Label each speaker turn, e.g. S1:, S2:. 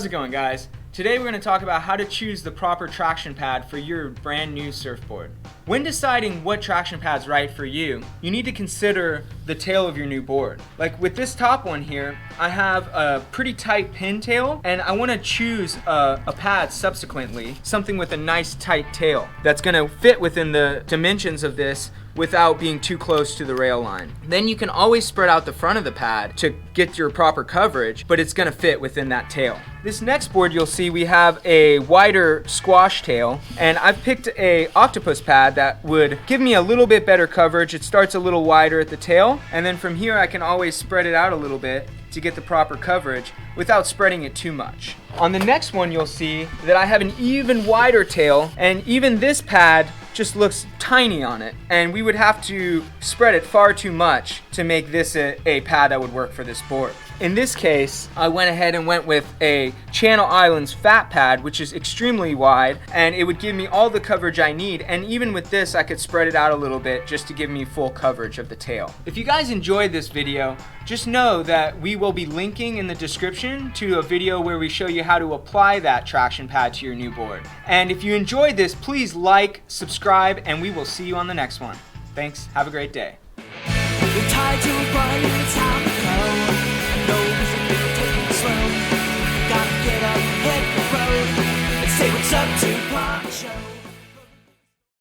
S1: How's it going, guys? Today we're going to talk about how to choose the proper traction pad for your brand new surfboard. When deciding what traction pad's right for you, you need to consider the tail of your new board. Like with this top one here, I have a pretty tight pin tail, and I want to choose a pad subsequently, something with a nice tight tail that's going to fit within the dimensions of this without being too close to the rail line. Then you can always spread out the front of the pad to get your proper coverage, but it's gonna fit within that tail. This next board, you'll see we have a wider squash tail, and I've picked a octopus pad that would give me a little bit better coverage. It starts a little wider at the tail, and then from here I can always spread it out a little bit to get the proper coverage without spreading it too much. On the next one, you'll see that I have an even wider tail, and even this pad just looks tiny on it, and we would have to spread it far too much to make this a pad that would work for this board. In this case, I went ahead and went with a Channel Islands fat pad, which is extremely wide, and it would give me all the coverage I need, and even with this I could spread it out a little bit just to give me full coverage of the tail. If you guys enjoyed this video, just know that we will be linking in the description to a video where we show you how to apply that traction pad to your new board. And if you enjoyed this, please like, subscribe, and we will see you on the next one. Thanks, have a great day.
S2: The tide to run